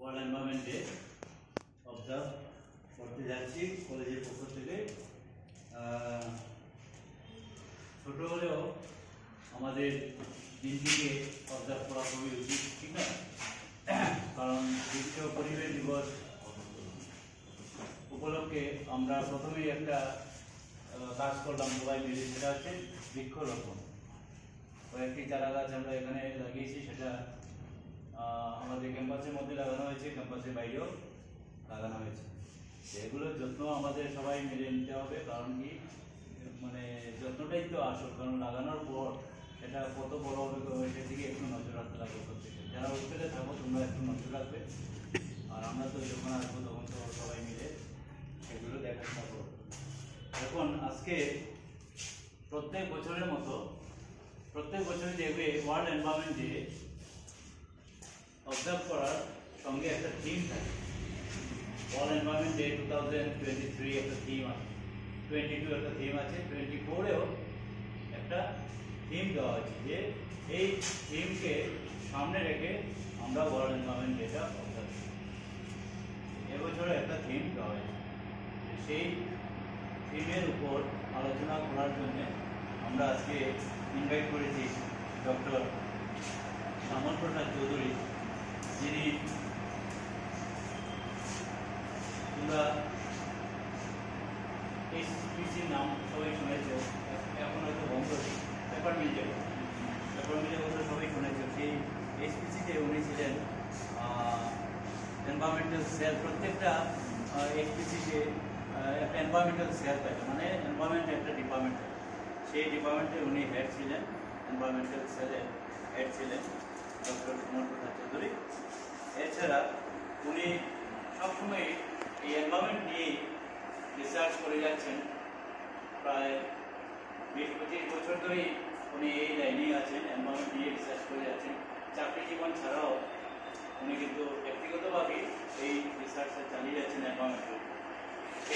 World environment day observe করতে যাচ্ছি কলেজের পক্ষ থেকে। ছোট হলেও আমাদের দিনটিকে অবজার্ভ করা খুবই উচিত, ঠিক না? কারণ বিশ্ব পরিবেশ দিবস উপলক্ষে আমরা প্রথমেই একটা কাজ করলাম সবাই মিলে, সেটা হচ্ছে বৃক্ষরোপণ। কয়েকটি চারা গাছ আমরা এখানে লাগিয়েছি, সেটা আমাদের ক্যাম্পাসের মধ্যে লাগানো হয়েছে, ক্যাম্পাসের বাইরেও লাগানো হয়েছে। এগুলোর যত্ন আমাদের সবাই মিলে নিতে হবে, কারণ কি মানে যত্নটাই তো আসল। কারণ লাগানোর পর সেটা কত বড় হবে সেদিকে একটু নজর রাখতে লাগবে প্রত্যেকে। যারা হোস্টেলে থাকো তোমরা একটু নজর রাখবে, আর আমরা তো যখন আসবো তখন তো সবাই মিলে সেগুলো দেখার থাকবো। এখন আজকে প্রত্যেক বছরের মতো প্রত্যেক বছরই দেখবে ওয়ার্ল্ড এনভায়রনমেন্ট ডে অবজার্ভ করার সঙ্গে একটা থিম থাকে। ওয়ার্ল্ড এনভায়রনমেন্ট ডে 2023 একটা থিম আছে, 22 একটা থিম আছে, 24-এও একটা থিম দেওয়া আছে, যে এই থিমকে সামনে রেখে আমরা ওয়ার্ল্ড এনভায়রনমেন্ট ডেটা অবজার্ভ করি। এবছরে একটা থিম দেওয়া হয়েছে, সেই থিমের উপর আলোচনা করার জন্য আমরা আজকে ইনভাইট করেছি ডক্টর শ্যামল প্রসাদ চৌধুরী, যিনি তোমরা এইচপিসির নাম সবাই শুনেছ, এখন হয়তো বন্ধ পেপার মিল কথা সবাই শুনেছ। সেই এইচপিসিতে উনি ছিলেন এনভায়রনমেন্টাল সেল। প্রত্যেকটা এইচপিসিতে একটা এনভায়রনমেন্টাল সেল থাকে, মানে এনভায়রনমেন্ট একটা ডিপার্টমেন্ট, সেই ডিপার্টমেন্টে উনি হেড ছিলেন, এনভায়রনমেন্টাল সেলের হেড ছিলেন ডক্টর শ্যামল প্রসাদ চৌধুরী। এছাড়া উনি সবসময় এই এনভায়রনমেন্ট নিয়ে রিসার্চ করে যাচ্ছেন। প্রায় 20-25 বছর ধরেই উনি এই লাইনেই আছেন, এনভায়রনমেন্ট নিয়ে রিসার্চ করে যাচ্ছেন। চাকরি জীবন ছাড়াও উনি কিন্তু ব্যক্তিগতভাবে এই রিসার্চটা চালিয়ে যাচ্ছেন এনভায়রনমেন্টের।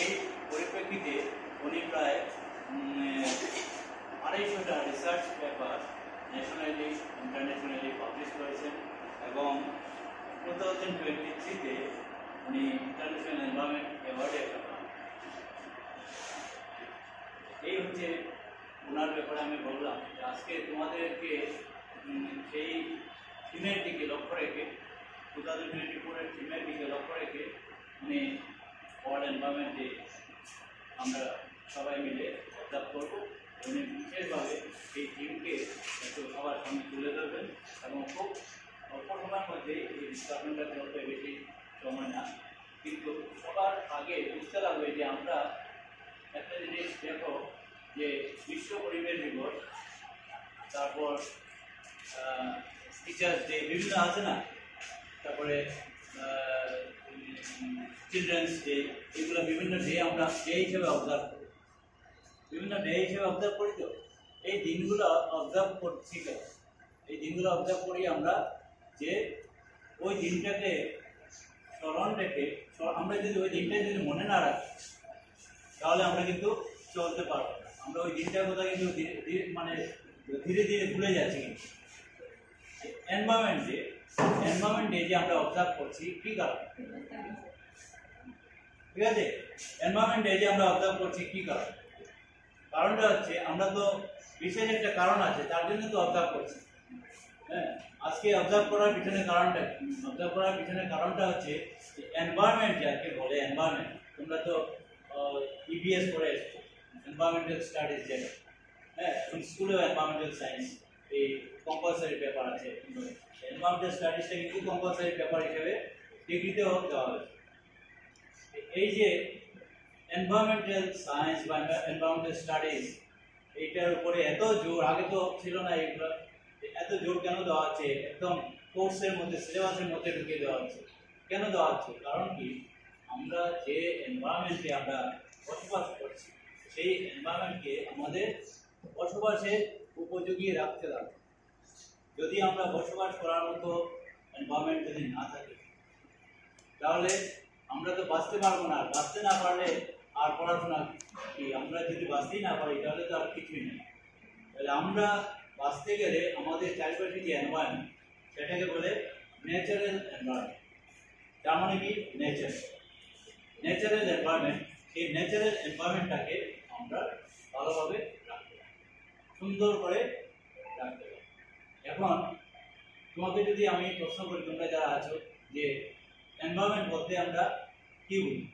এই পরিপ্রেক্ষিতে উনি প্রায় 250টা research paper nationally internationally publish করেছেন, এবং 2023-তে উনি ইন্টারন্যাশনাল এনভায়রনমেন্ট অ্যাওয়ার্ডে একটা পান। এই হচ্ছে ওনার ব্যাপারে আমি বললাম যে আজকে তোমাদেরকে সেই থিমের দিকে লক্ষ্য রেখে, 2024-এর থিমের দিকে লক্ষ্য রেখে উনি ওয়ার্ল্ড এনভায়রনমেন্ট ডে আমরা সবাই মিলে অবজার্ভ করবো। উনি বিশেষভাবে এই থিমকে একটু সবার সামনে তুলে ধরবেন, এবং খুব অল্প সময়ের মধ্যে এই ডিসকাশনটা করতে বেশি সময় না, কিন্তু সবার আগে বুঝতে লাগবে যে আমরা একটা জিনিস দেখো, যে বিশ্ব পরিবেশ দিবস, তারপর টিচার্স ডে বিভিন্ন আছে না, তারপরে চিলড্রেন্স ডে, এগুলো বিভিন্ন ডে আমরা ডে হিসেবে অবজার্ভ করি, বিভিন্ন ডে হিসেবে অবজার্ভ করি। তো এই দিনগুলো অবজার্ভ করছি, এই দিনগুলো অবজার্ভ করি আমরা, যে ওই দিনটাকে স্মরণ রেখে আমরা যদি ওই দিনটা যদি মনে না রাখি, তাহলে আমরা কিন্তু চলতে পারবো না। আমরা ওই দিনটার কথা কিন্তু মানে ধীরে ধীরে ভুলে যাচ্ছি। কিন্তু এনভায়রনমেন্ট ডে যে আমরা অবজার্ভ করছি, কি কারণ? ঠিক আছে, এনভায়রনমেন্ট ডে যে আমরা অবজার্ভ করছি, কি কারণ? কারণটা হচ্ছে আমরা তো বিশেষ একটা কারণ আছে, তার জন্য তো অবজার্ভ করছি। হ্যাঁ, আজকে অবজার্ভ করার পিছনে কারণটা কি? অবজার্ভ করার পিছনে কারণটা হচ্ছে এনভায়রনমেন্ট, যাকে বলে এনভায়রনমেন্ট। তোমরা তো ইবিএস করে এসছো, এনভায়রনমেন্টাল স্টাডিজ, যেটা হ্যাঁ স্কুলেও এনভায়রনমেন্টাল সায়েন্স এই কম্পালসারি পেপার আছে। এনভায়রনমেন্টাল স্টাডিজটা কিন্তু কম্পালসারি পেপার হিসেবে ডিগ্রিতেও দেওয়া হয়েছে। এই যে এনভায়রনমেন্টাল সায়েন্স বা এনভায়রনমেন্টাল স্টাডিজ, এইটার উপরে এত জোর আগে তো ছিল না। এইগুলো এত জোর কেন দেওয়া হচ্ছে? একদম কোর্সের মধ্যে, সিলেবাসের মধ্যে ঢুকিয়ে দেওয়া হচ্ছে। কেন দেওয়া হচ্ছে? কারণ কি, আমরা যে এনভায়রনমেন্টে আমরা বসবাস করছি, সেই এনভায়রনমেন্টকে আমাদের বসবাসের উপযোগী রাখতে হবে। যদি আমরা বসবাস করার মতো এনভায়রনমেন্ট যদি না থাকে, তাহলে আমরা তো বাঁচতে পারবো না। বাঁচতে না পারলে আর পড়াশোনা কি? আমরা যদি বাঁচতেই না পারি, তাহলে তো আর কিছুই নেই। তাহলে আমরা বাঁচতে গেলে আমাদের চারিপাশে যে এনভায়রনমেন্ট, সেটাকে বলে ন্যাচারাল এনভায়রনমেন্ট। তার মানে কি নেচার, ন্যাচারাল এনভায়রনমেন্ট, এই ন্যাচারাল এনভায়রনমেন্টটাকে আমরা ভালোভাবে রাখতে হবে, সুন্দর করে রাখতে হবে। এখন তোমাকে যদি আমি প্রশ্ন করি, তোমরা যারা আছো, যে এনভায়রনমেন্ট বলতে আমরা কি বুঝি,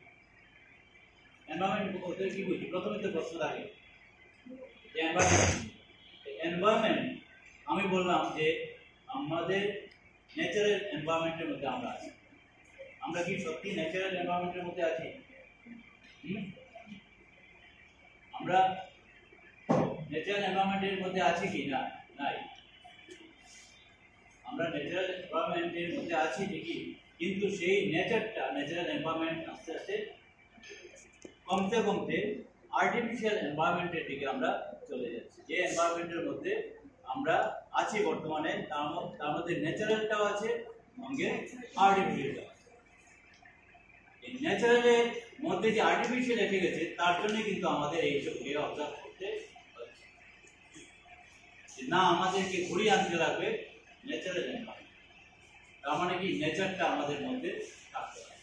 এনভায়রনমেন্ট বলতে কি বুঝি, প্রথমে তো প্রশ্ন থাকে যে এনভায়রনমেন্ট আমি বললাম যে আমাদের ন্যাচারাল এনভায়রনমেন্টের মধ্যে আমরা আছি। আমরা কি সত্যি ন্যাচারাল এনভায়রনমেন্টের মধ্যে আছি? আমরা ন্যাচারাল এনভায়রনমেন্টের মধ্যে আছি কি না? নাই। আমরা ন্যাচারাল এনভায়রনমেন্টের মধ্যে আছি ঠিকই, কিন্তু সেই নেচারটা, ন্যাচারাল এনভায়রনমেন্ট আস্তে আস্তে কমতে কমতে আর্টিফিশিয়াল এনভায়রনমেন্টের দিকে আমরা চলে যাচ্ছি। যে এনভায়রনমেন্টের মধ্যে আমরা আছি বর্তমানে, তার মধ্যে ন্যাচারালটাও আছে, সঙ্গে আর্টিফিশিয়ালটাও আছে। এই ন্যাচারালের মধ্যে যে আর্টিফিশিয়াল এসে গেছে, তার জন্য কিন্তু আমাদের এইসবকে অবজার্ভ করতে হচ্ছে। না আমাদেরকে ঘুরিয়ে আনতে লাগবে ন্যাচারাল এনভায়রনমেন্ট, তার মানে কি নেচারটা আমাদের মধ্যে থাকতে হবে।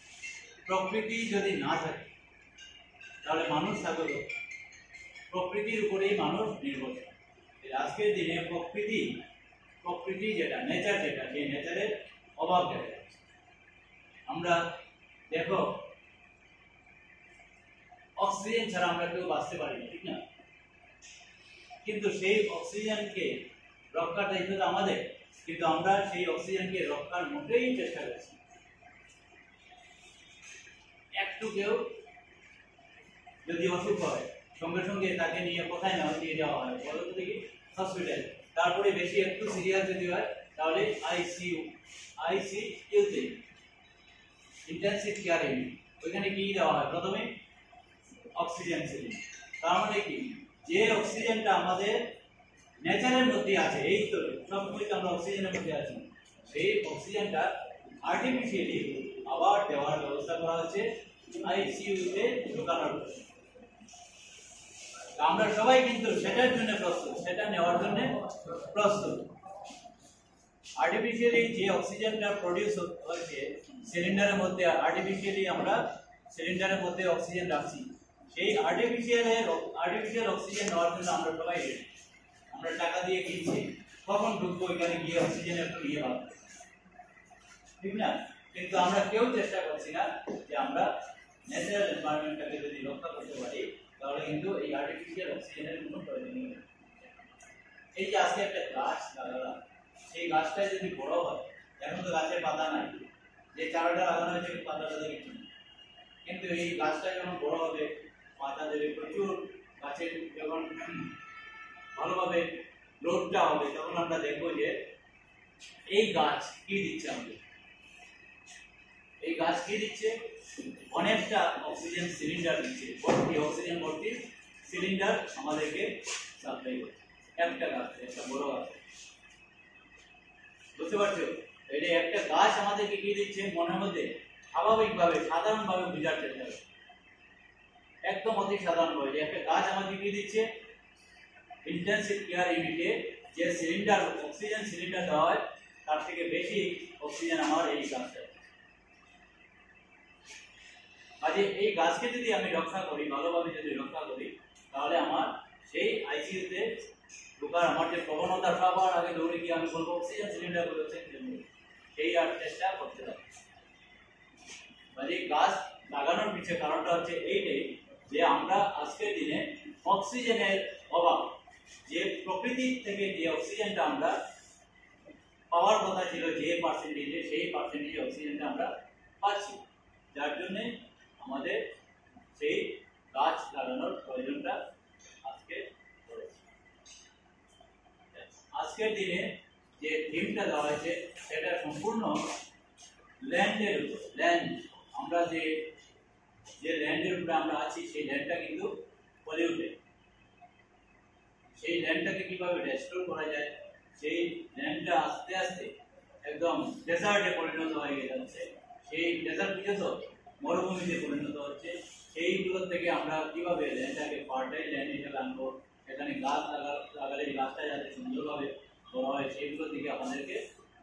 প্রকৃতি যদি না থাকে তাহলে মানুষ থাকবে, প্রকৃতির উপরেই মানুষ নির্ভরশীল। আজকের দিনে প্রকৃতি যেটা, নেচার যেটা, সেই নেচারের অভাব দেখা যাচ্ছে। আমরা দেখো, অক্সিজেন ছাড়া আমরা কেউ বাঁচতে পারি না, ঠিক না? কিন্তু সেই অক্সিজেনকে রক্ষার দায়িত্ব তো আমাদের, কিন্তু আমরা সেই অক্সিজেনকে রক্ষার মোটেই চেষ্টা করছি। একটু কেউ যদি অসুখ হয়, সঙ্গে সঙ্গে তাকে নিয়ে কোথায় না নিয়ে যাওয়া হয়, বলো তো দেখি, হসপিটাল। তারপরে বেশি একটু সিরিয়াস যদি হয় তাহলে আইসিইউতে, ইন্টেনসিভ কেয়ার ইউনিট, ওইখানে কি দেওয়া হয়? প্রথমে অক্সিজেন সিলিন্ডার। তার মানে কি, যে অক্সিজেনটা আমাদের নেচারের মধ্যে আছে, এই তো সবসময় আমরা অক্সিজেনের মধ্যে আছি, সেই অক্সিজেনটা আর্টিফিশিয়ালি আবার দেওয়ার ব্যবস্থা করা হচ্ছে আইসিইউতে ঢোকানোর। আমরা সবাই কিন্তু সেটার জন্য প্রস্তুত, সেটা নেওয়ার জন্য প্রস্তুত। আর্টিফিশিয়ালি যে অক্সিজেনটা প্রডিউস হচ্ছে সিলিন্ডারের মধ্যে, আর্টিফিশিয়ালি আমরা সিলিন্ডারের মধ্যে অক্সিজেন রাখছি, সেই আর্টিফিশিয়াল অক্সিজেন নেওয়ার জন্য আমরা সবাই রেডি। আমরা টাকা দিয়ে কিনছি, কখন ঢুকবো এখানে গিয়ে অক্সিজেন একটু নিয়ে ভাববো, ঠিক না? কিন্তু আমরা কেউ চেষ্টা করছি না যে আমরা ন্যাচারাল এনভায়রনমেন্টটাকে যদি রক্ষা করতে পারি, তাহলে কিন্তু এই আর্টিফিশিয়াল অক্সিজেনের কোনো প্রয়োজন নেই। এই যে আজকে একটা গাছ লাগালাম, সেই গাছটা যদি বড় হয়, এখন তো গাছের পাতা নাই, যে চারাটা লাগানো হয়েছে পাতাটা দেখি, কিন্তু এই গাছটা যখন বড় হবে, পাতা দেবে প্রচুর, গাছের যখন ভালোভাবে গ্রোথটা হবে, তখন আমরা দেখবো যে এই গাছ কি দিচ্ছে আমাদের। এই গাছ কি দিচ্ছে? অনেকটা অক্সিজেন সিলিন্ডার দিচ্ছে, অক্সিজেন ভর্তি সিলিন্ডার আমাদেরকে সাপ্লাই করছে। একটা গাছ, একটা বড় গাছ, বুঝতে পারছো? এই একটা গাছ আমাদেরকে কি দিচ্ছে? মনের মধ্যে স্বাভাবিকভাবে, সাধারণভাবে বোঝার চেষ্টা করছে, একদম অতি সাধারণভাবে, যে একটা গাছ আমাদের কি দিচ্ছে? ইন্টেনসিভ কেয়ার ইউনিটে যে সিলিন্ডার, অক্সিজেন সিলিন্ডার দেওয়া হয়, তার থেকে বেশি অক্সিজেন আমার এই গাছটা। কাজে এই গাছকে যদি আমি রক্ষা করি, ভালোভাবে যদি রক্ষা করি, তাহলে আমার সেই আইসিইউতে ঢোকার আমার যে প্রবণতা, সবার আগে দৌড়ে গিয়ে আমি বলবো অক্সিজেন সিলিন্ডার বলেছে, সেই আর চেষ্টা করতে হবে। কাজে গাছ লাগানোর পিছনে কারণটা হচ্ছে এইটাই, যে আমরা আজকের দিনে অক্সিজেনের অভাব, যে প্রকৃতি থেকে যে অক্সিজেনটা আমরা পাওয়ার কথা ছিল যে পার্সেন্টেজে, সেই পার্সেন্টেজে অক্সিজেনটা আমরা পাচ্ছি, যার জন্য আমাদের সেই গাছ লাগানোর প্রয়োজনটা আজকে পড়েছে। আজকের দিনে যে থিমটা দেওয়া হয়েছে, সেটা সম্পূর্ণ ল্যান্ডের উপর। ল্যান্ড, আমরা যে ল্যান্ডের উপরে আমরা আছি, সেই ল্যান্ডটা কিন্তু পলিউটেড। সেই ল্যান্ডটাকে কিভাবে রেস্টোর করা যায়, সেই ল্যান্ডটা আস্তে আস্তে একদম ডেজার্টে পরিণত হয়ে যাচ্ছে, সেই ডেজার্ট তো মরুভূমিতে পরিণত হচ্ছে। সেইগুলো থেকে আমরা কিভাবে ল্যান্ডটাকে ফার্টাইল ল্যান্ড হিসেবে আনবো, সেখানে গাছ লাগালে গাছটা যাতে সুন্দরভাবে বড় হয়, সেইগুলোর দিকে আমাদেরকে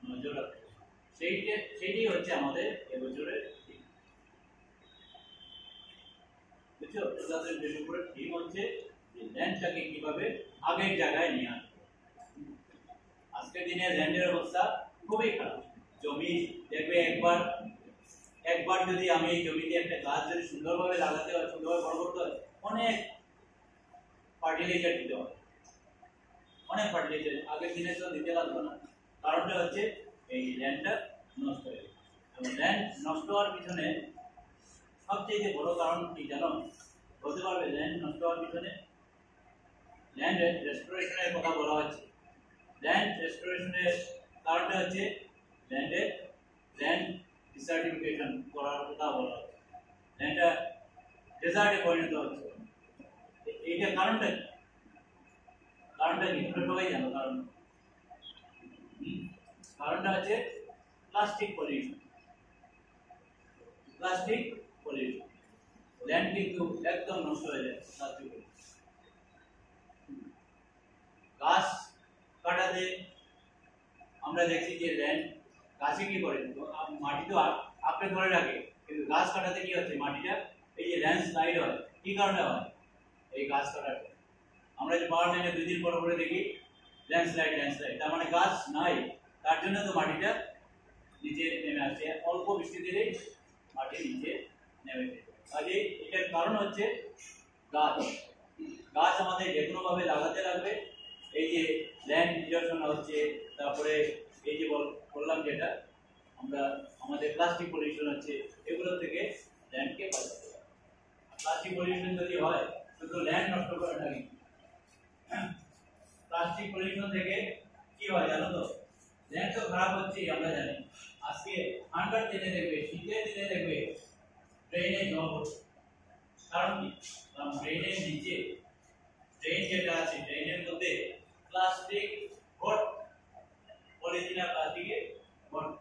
নজর রাখতে হবে। সেইটাই হচ্ছে আমাদের এবছরের থিম। বুঝছো? 2024 থিম হচ্ছে যে ল্যান্ডটাকে কিভাবে আগের জায়গায় নিয়ে আসবে। আজকের দিনে ল্যান্ডের অবস্থা খুবই খারাপ। জমি দেখবে একবার যদি আমি এই জমিতে একটা গাছ যদি সুন্দরভাবে লাগাতে হয়, সুন্দরভাবে বড় করতে হয়, অনেক ফার্টিলাইজার দিতে হয়, অনেক ফার্টিলাইজার আগের দিনে তো দিতে লাগতো না। কারণটা হচ্ছে এই ল্যান্ডটা নষ্ট হয়ে গেছে। এবং ল্যান্ড নষ্ট হওয়ার পিছনে সবচেয়ে বড় কারণ কি জানো? বলতে পারবে ল্যান্ড নষ্ট হওয়ার পিছনে? ল্যান্ড রেস্টোরেশনের কথা বলা হচ্ছে। ল্যান্ড রেস্টোরেশনের কারণটা হচ্ছে ল্যান্ড ডিসার্টিফিকেশন করার কথা বলা হচ্ছে। ল্যান্ডটা ডেজার্টে পরিণত হচ্ছে। এইটা কারণটা কি? কারণটা কি তোমরা সবাই জানো? কারণটা হচ্ছে plastic pollution. Plastic pollution land কিন্তু একদম নষ্ট হয়ে যায় প্লাস্টিক পলিউশন। গাছ কাটাতে আমরা দেখছি যে ল্যান্ড গাছে কি করে, মাটি তো আঁকড়ে ধরে রাখে, কিন্তু গাছ কাটাতে কি হচ্ছে, মাটিটা এই যে ল্যান্ডস্লাইড হয়। কি কারণে হয়? এই গাছ কাটার। আমরা যে পাওয়ার লাইনে 2 দিন পর পরে দেখি ল্যান্ডস্লাইড, তার মানে গাছ নাই, তার জন্য তো মাটিটা নিচে নেমে আসছে। অল্প বৃষ্টি দিলেই মাটি নিচে নেমে যায়। কাজে এটার কারণ হচ্ছে গাছ। গাছ আমাদের যে কোনো ভাবে লাগাতে লাগবে। এই যে ল্যান্ড ইরোশন হচ্ছে, তারপরে এই যে বললাম যেটা আমরা আমাদের প্লাস্টিক পলিউশন হচ্ছে, এগুলো থেকে ল্যান্ডকে বাঁচাতে হবে। প্লাস্টিক পলিউশন যদি হয় শুধু ল্যান্ড নষ্ট করে না, প্লাস্টিক পলিউশন থেকে কি হয় জানো তো? ল্যান্ড তো খারাপ হচ্ছে আমরা জানি। আজকে ঠান্ডার দিনে দেখবে, শীতের দিনে দেখবে ড্রেনে জল হচ্ছে। কারণ কি? কারণ ড্রেনের নিচে, ড্রেন যেটা আছে ড্রেনের মধ্যে প্লাস্টিক ভর্তি, পলিথিন আর প্লাস্টিকে ভর্তি।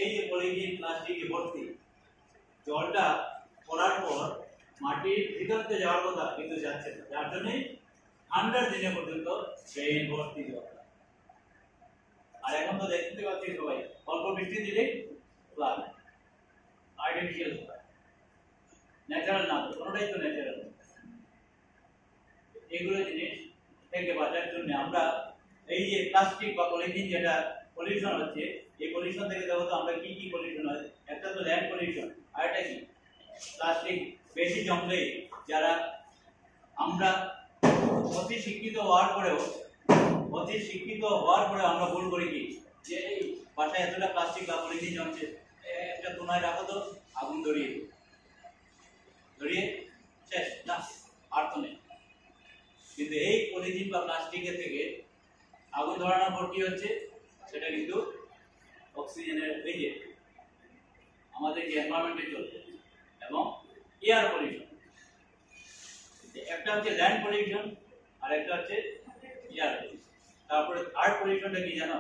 এই যে পলিথিন প্লাস্টিকে ভর্তি জলটা পড়ার পর মাটির ভিতরতে যাওয়ার কথা, কিন্তু যাচ্ছে না। যার জন্য ঠান্ডার দিনে পর্যন্ত ড্রেন ভর্তি জল। আর এখন তো দেখতে পাচ্ছি সবাই অল্প বৃষ্টি দিলেই ফ্লাড, আর্টিফিশিয়াল ফ্লাড। ন্যাচারাল না, কোনোটাই তো ন্যাচারাল। এগুলো জিনিস থেকে বাঁচার জন্য আমরা এই যে প্লাস্টিক বা পলিথিন যেটা পলিউশন হচ্ছে, এই পলিউশন থেকে দেখো তো আমরা কি কি পলিউশন হয়। একটা তো ল্যান্ড পলিউশন, আর একটা কি প্লাস্টিক বেশি জমলে যারা আমরা অতি শিক্ষিত হওয়ার পরেও আমরা ভুল করি কি, যে এই বাসায় এতটা প্লাস্টিক বা পলিথিন জমছে, একটা কোনায় রাখো তো, আগুন ধরিয়ে শেষ, না আর তো নেই। কিন্তু এই পলিথিন বা প্লাস্টিকের থেকে আগুন ধরানোর পর কি হচ্ছে, সেটা কিন্তু অক্সিজেনের এই যে আমাদের যে এনভায়রনমেন্টে চলছে, এবং এয়ার পলিউশন। একটা হচ্ছে ল্যান্ড পলিউশন আর একটা হচ্ছে এয়ার পলিউশন। তারপরে থার্ড পলিউশনটা কি জানো?